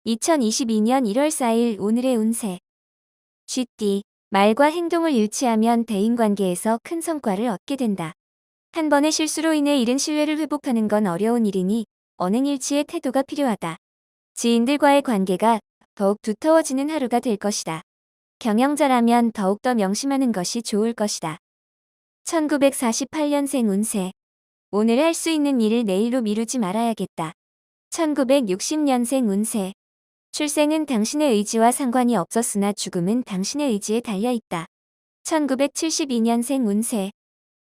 2022년 1월 4일 오늘의 운세. 쥐띠. 말과 행동을 일치하면 대인관계에서 큰 성과를 얻게 된다. 한 번의 실수로 인해 잃은 신뢰를 회복하는 건 어려운 일이니 언행일치의 태도가 필요하다. 지인들과의 관계가 더욱 두터워지는 하루가 될 것이다. 경영자라면 더욱더 명심하는 것이 좋을 것이다. 1948년생 운세. 오늘 할 수 있는 일을 내일로 미루지 말아야겠다. 1960년생 운세. 출생은 당신의 의지와 상관이 없었으나 죽음은 당신의 의지에 달려있다. 1972년생 운세.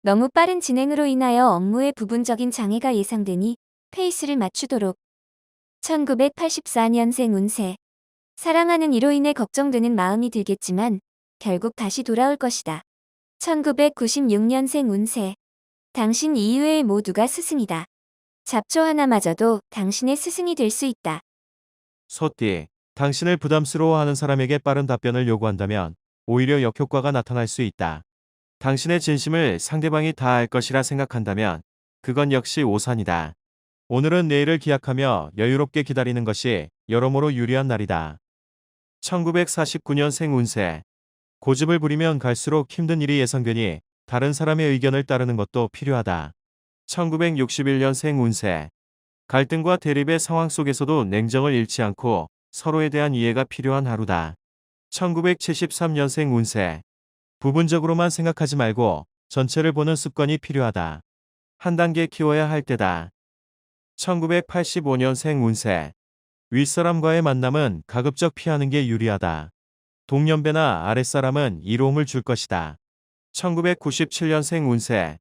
너무 빠른 진행으로 인하여 업무에 부분적인 장애가 예상되니 페이스를 맞추도록. 1984년생 운세. 사랑하는 이로 인해 걱정되는 마음이 들겠지만 결국 다시 돌아올 것이다. 1996년생 운세. 당신 이외의 모두가 스승이다. 잡초 하나마저도 당신의 스승이 될 수 있다. 소띠, 당신을 부담스러워하는 사람에게 빠른 답변을 요구한다면 오히려 역효과가 나타날 수 있다. 당신의 진심을 상대방이 다 알 것이라 생각한다면 그건 역시 오산이다. 오늘은 내일을 기약하며 여유롭게 기다리는 것이 여러모로 유리한 날이다. 1949년생 운세. 고집을 부리면 갈수록 힘든 일이 예상되니 다른 사람의 의견을 따르는 것도 필요하다. 1961년생 운세. 갈등과 대립의 상황 속에서도 냉정을 잃지 않고 서로에 대한 이해가 필요한 하루다. 1973년생 운세. 부분적으로만 생각하지 말고 전체를 보는 습관이 필요하다. 한 단계 키워야 할 때다. 1985년생 운세. 윗사람과의 만남은 가급적 피하는 게 유리하다. 동년배나 아랫사람은 이로움을 줄 것이다. 1997년생 운세.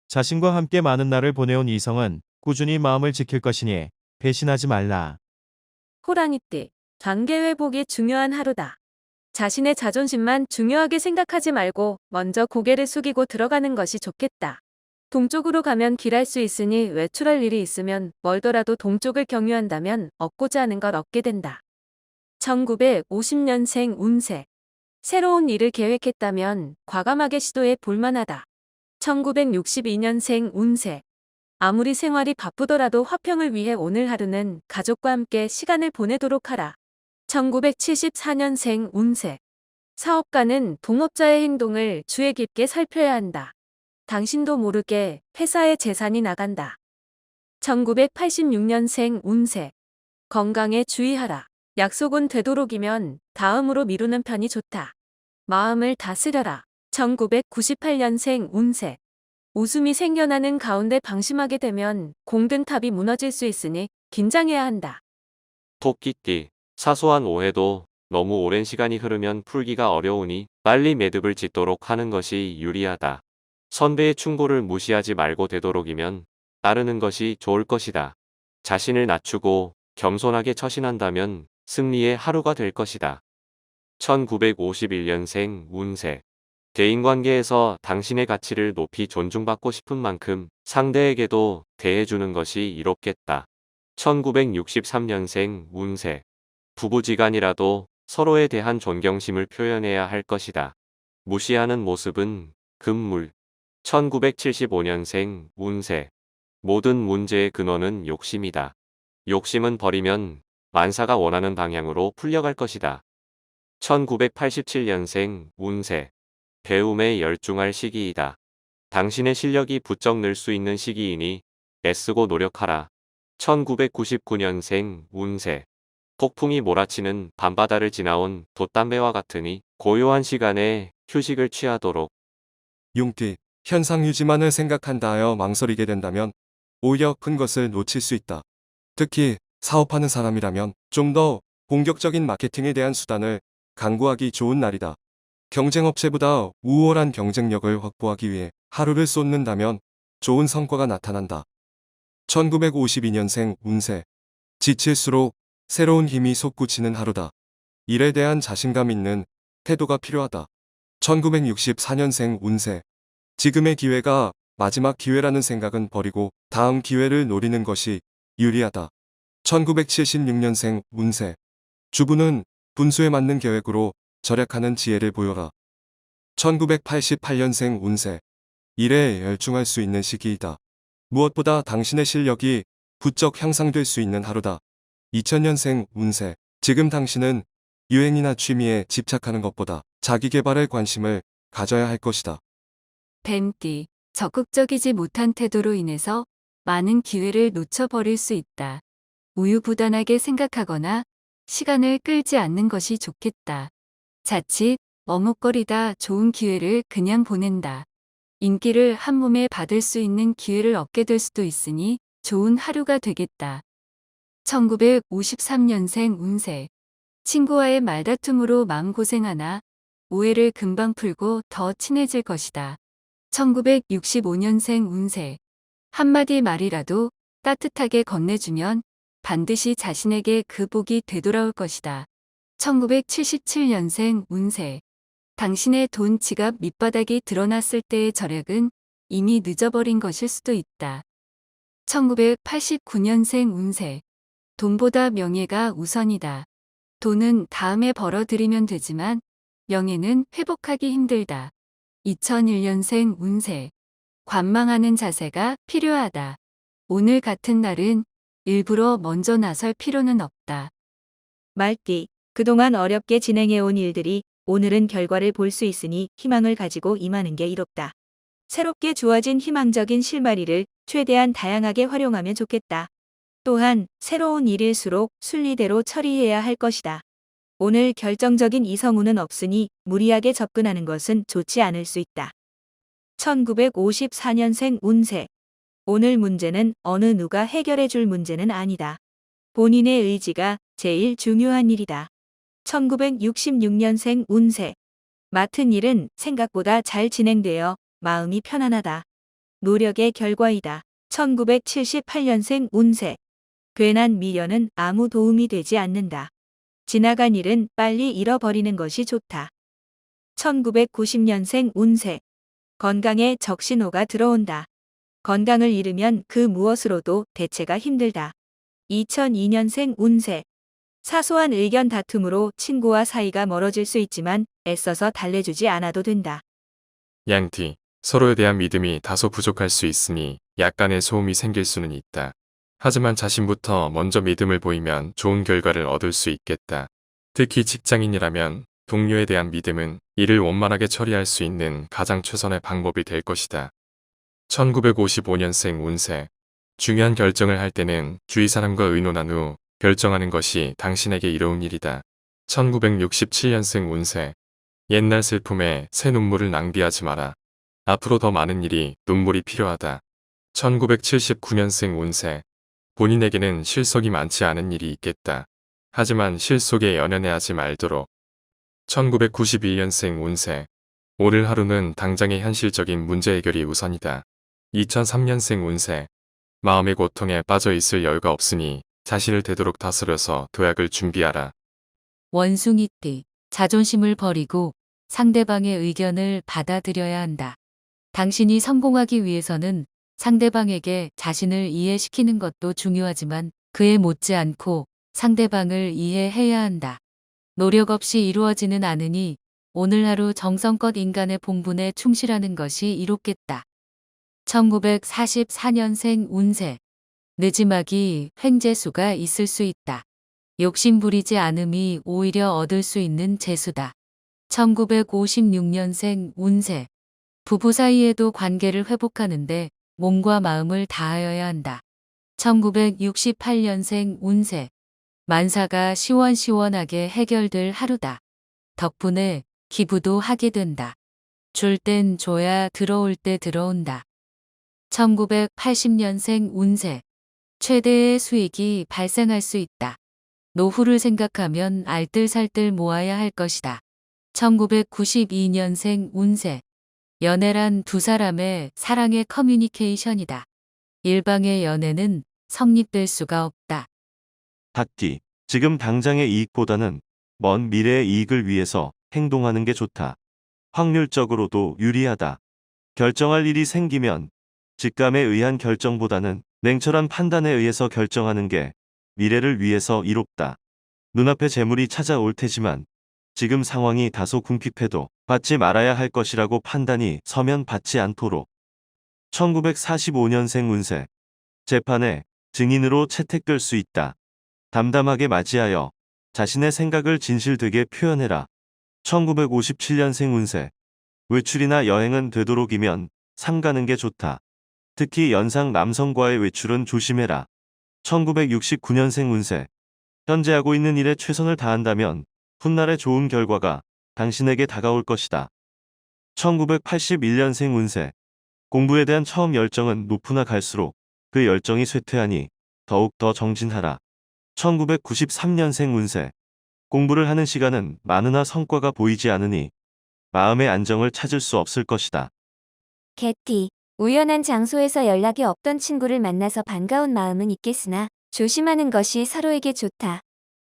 자신과 함께 많은 날을 보내온 이성은 꾸준히 마음을 지킬 것이니 배신하지 말라. 호랑이띠, 관계 회복이 중요한 하루다. 자신의 자존심만 중요하게 생각하지 말고 먼저 고개를 숙이고 들어가는 것이 좋겠다. 동쪽으로 가면 길할 수 있으니 외출할 일이 있으면 멀더라도 동쪽을 경유한다면 얻고자 하는 걸 얻게 된다. 1950년생 운세. 새로운 일을 계획했다면 과감하게 시도해 볼만하다. 1962년생 운세. 아무리 생활이 바쁘더라도 화평을 위해 오늘 하루는 가족과 함께 시간을 보내도록 하라. 1974년생 운세. 사업가는 동업자의 행동을 주의 깊게 살펴야 한다. 당신도 모르게 회사의 재산이 나간다. 1986년생 운세. 건강에 주의하라. 약속은 되도록이면 다음으로 미루는 편이 좋다. 마음을 다스려라. 1998년생 운세. 웃음이 생겨나는 가운데 방심하게 되면 공든탑이 무너질 수 있으니 긴장해야 한다. 토끼띠, 사소한 오해도 너무 오랜 시간이 흐르면 풀기가 어려우니 빨리 매듭을 짓도록 하는 것이 유리하다. 선배의 충고를 무시하지 말고 되도록이면 따르는 것이 좋을 것이다. 자신을 낮추고 겸손하게 처신한다면 승리의 하루가 될 것이다. 1951년생 운세. 대인관계에서 당신의 가치를 높이 존중받고 싶은 만큼 상대에게도 대해주는 것이 이롭겠다. 1963년생 운세. 부부지간이라도 서로에 대한 존경심을 표현해야 할 것이다. 무시하는 모습은 금물. 1975년생 운세. 모든 문제의 근원은 욕심이다. 욕심은 버리면 만사가 원하는 방향으로 풀려갈 것이다. 1987년생 운세. 배움에 열중할 시기이다. 당신의 실력이 부쩍 늘 수 있는 시기이니 애쓰고 노력하라. 1999년생 운세. 폭풍이 몰아치는 밤바다를 지나온 돛담배와 같으니 고요한 시간에 휴식을 취하도록. 용띠, 현상 유지만을 생각한다 하여 망설이게 된다면 오히려 큰 것을 놓칠 수 있다. 특히 사업하는 사람이라면 좀 더 본격적인 마케팅에 대한 수단을 강구하기 좋은 날이다. 경쟁업체보다 우월한 경쟁력을 확보하기 위해 하루를 쏟는다면 좋은 성과가 나타난다. 1952년생 운세. 지칠수록 새로운 힘이 솟구치는 하루다. 일에 대한 자신감 있는 태도가 필요하다. 1964년생 운세. 지금의 기회가 마지막 기회라는 생각은 버리고 다음 기회를 노리는 것이 유리하다. 1976년생 운세. 주부는 분수에 맞는 계획으로 절약하는 지혜를 보여라. 1988년생 운세. 일에 열중할 수 있는 시기이다. 무엇보다 당신의 실력이 부쩍 향상될 수 있는 하루다. 2000년생 운세. 지금 당신은 유행이나 취미에 집착하는 것보다 자기 개발에 관심을 가져야 할 것이다. 뱀띠, 적극적이지 못한 태도로 인해서 많은 기회를 놓쳐버릴 수 있다. 우유부단하게 생각하거나 시간을 끌지 않는 것이 좋겠다. 자칫 머뭇거리다 좋은 기회를 그냥 보낸다. 인기를 한 몸에 받을 수 있는 기회를 얻게 될 수도 있으니 좋은 하루가 되겠다. 1953년생 운세. 친구와의 말다툼으로 마음고생하나 오해를 금방 풀고 더 친해질 것이다. 1965년생 운세. 한마디 말이라도 따뜻하게 건네주면 반드시 자신에게 그 복이 되돌아올 것이다. 1977년생 운세. 당신의 돈 지갑 밑바닥이 드러났을 때의 절약은 이미 늦어버린 것일 수도 있다. 1989년생 운세. 돈보다 명예가 우선이다. 돈은 다음에 벌어들이면 되지만 명예는 회복하기 힘들다. 2001년생 운세. 관망하는 자세가 필요하다. 오늘 같은 날은 일부러 먼저 나설 필요는 없다. 말띠, 그동안 어렵게 진행해온 일들이 오늘은 결과를 볼 수 있으니 희망을 가지고 임하는 게 이롭다. 새롭게 주어진 희망적인 실마리를 최대한 다양하게 활용하면 좋겠다. 또한 새로운 일일수록 순리대로 처리해야 할 것이다. 오늘 결정적인 이성운은 없으니 무리하게 접근하는 것은 좋지 않을 수 있다. 1954년생 운세. 오늘 문제는 어느 누가 해결해 줄 문제는 아니다. 본인의 의지가 제일 중요한 일이다. 1966년생 운세. 맡은 일은 생각보다 잘 진행되어 마음이 편안하다. 노력의 결과이다. 1978년생 운세. 괜한 미련은 아무 도움이 되지 않는다. 지나간 일은 빨리 잃어버리는 것이 좋다. 1990년생 운세. 건강에 적신호가 들어온다. 건강을 잃으면 그 무엇으로도 대체가 힘들다. 2002년생 운세. 사소한 의견 다툼으로 친구와 사이가 멀어질 수 있지만 애써서 달래주지 않아도 된다. 양띠, 서로에 대한 믿음이 다소 부족할 수 있으니 약간의 소음이 생길 수는 있다. 하지만 자신부터 먼저 믿음을 보이면 좋은 결과를 얻을 수 있겠다. 특히 직장인이라면 동료에 대한 믿음은 일을 원만하게 처리할 수 있는 가장 최선의 방법이 될 것이다. 1955년생 운세. 중요한 결정을 할 때는 주위 사람과 의논한 후 결정하는 것이 당신에게 이로운 일이다. 1967년생 운세. 옛날 슬픔에 새 눈물을 낭비하지 마라. 앞으로 더 많은 일이 눈물이 필요하다. 1979년생 운세. 본인에게는 실속이 많지 않은 일이 있겠다. 하지만 실속에 연연해하지 말도록. 1991년생 운세. 오늘 하루는 당장의 현실적인 문제 해결이 우선이다. 2003년생 운세. 마음의 고통에 빠져 있을 여유가 없으니 자신을 되도록 다스려서 도약을 준비하라. 원숭이띠, 자존심을 버리고 상대방의 의견을 받아들여야 한다. 당신이 성공하기 위해서는 상대방에게 자신을 이해시키는 것도 중요하지만 그에 못지않고 상대방을 이해해야 한다. 노력 없이 이루어지는 않으니 오늘 하루 정성껏 인간의 본분에 충실하는 것이 이롭겠다. 1944년생 운세. 느지막이 횡재수가 있을 수 있다. 욕심 부리지 않음이 오히려 얻을 수 있는 재수다. 1956년생 운세. 부부 사이에도 관계를 회복하는데 몸과 마음을 다하여야 한다. 1968년생 운세. 만사가 시원시원하게 해결될 하루다. 덕분에 기부도 하게 된다. 줄 땐 줘야 들어올 때 들어온다. 1980년생 운세. 최대의 수익이 발생할 수 있다. 노후를 생각하면 알뜰살뜰 모아야 할 것이다. 1992년생 운세. 연애란 두 사람의 사랑의 커뮤니케이션이다. 일방의 연애는 성립될 수가 없다. 닭띠, 지금 당장의 이익보다는 먼 미래의 이익을 위해서 행동하는 게 좋다. 확률적으로도 유리하다. 결정할 일이 생기면 직감에 의한 결정보다는 냉철한 판단에 의해서 결정하는 게 미래를 위해서 이롭다. 눈앞에 재물이 찾아올 테지만 지금 상황이 다소 궁핍해도 받지 말아야 할 것이라고 판단이 서면 받지 않도록. 1945년생 운세. 재판에 증인으로 채택될 수 있다. 담담하게 맞이하여 자신의 생각을 진실되게 표현해라. 1957년생 운세. 외출이나 여행은 되도록이면 삼가는 게 좋다. 특히 연상 남성과의 외출은 조심해라. 1969년생 운세. 현재 하고 있는 일에 최선을 다한다면 훗날의 좋은 결과가 당신에게 다가올 것이다. 1981년생 운세. 공부에 대한 처음 열정은 높으나 갈수록 그 열정이 쇠퇴하니 더욱 더 정진하라. 1993년생 운세. 공부를 하는 시간은 많으나 성과가 보이지 않으니 마음의 안정을 찾을 수 없을 것이다. 개띠. 우연한 장소에서 연락이 없던 친구를 만나서 반가운 마음은 있겠으나 조심하는 것이 서로에게 좋다.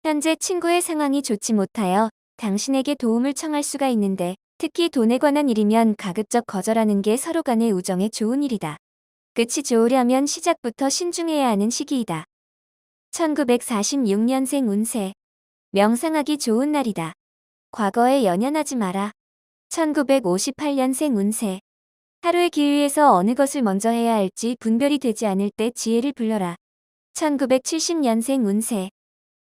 현재 친구의 상황이 좋지 못하여 당신에게 도움을 청할 수가 있는데 특히 돈에 관한 일이면 가급적 거절하는 게 서로 간의 우정에 좋은 일이다. 끝이 좋으려면 시작부터 신중해야 하는 시기이다. 1946년생 운세. 명상하기 좋은 날이다. 과거에 연연하지 마라. 1958년생 운세. 하루의 길 위에서 어느 것을 먼저 해야 할지 분별이 되지 않을 때 지혜를 불러라. 1970년생 운세.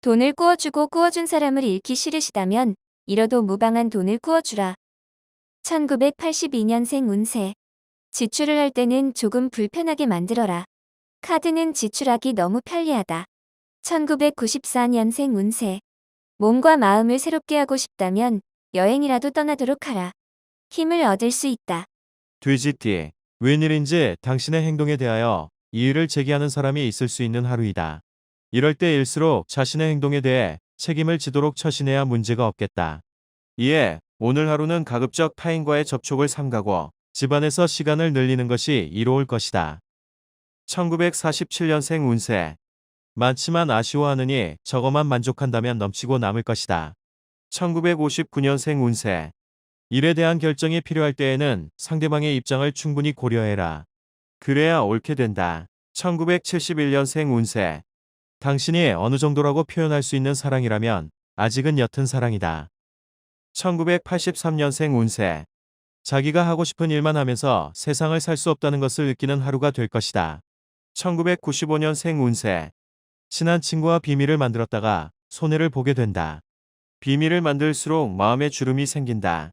돈을 꾸어주고 꾸어준 사람을 잃기 싫으시다면 잃어도 무방한 돈을 꾸어주라. 1982년생 운세. 지출을 할 때는 조금 불편하게 만들어라. 카드는 지출하기 너무 편리하다. 1994년생 운세. 몸과 마음을 새롭게 하고 싶다면 여행이라도 떠나도록 하라. 힘을 얻을 수 있다. 돼지띠. 웬일인지 당신의 행동에 대하여 이의를 제기하는 사람이 있을 수 있는 하루이다. 이럴 때일수록 자신의 행동에 대해 책임을 지도록 처신해야 문제가 없겠다. 이에 오늘 하루는 가급적 타인과의 접촉을 삼가고 집안에서 시간을 늘리는 것이 이로울 것이다. 1947년생 운세. 많지만 아쉬워하느니 저거만 만족한다면 넘치고 남을 것이다. 1959년생 운세. 일에 대한 결정이 필요할 때에는 상대방의 입장을 충분히 고려해라. 그래야 옳게 된다. 1971년생 운세. 당신이 어느 정도라고 표현할 수 있는 사랑이라면 아직은 옅은 사랑이다. 1983년생 운세. 자기가 하고 싶은 일만 하면서 세상을 살 수 없다는 것을 느끼는 하루가 될 것이다. 1995년생 운세. 친한 친구와 비밀을 만들었다가 손해를 보게 된다. 비밀을 만들수록 마음에 주름이 생긴다.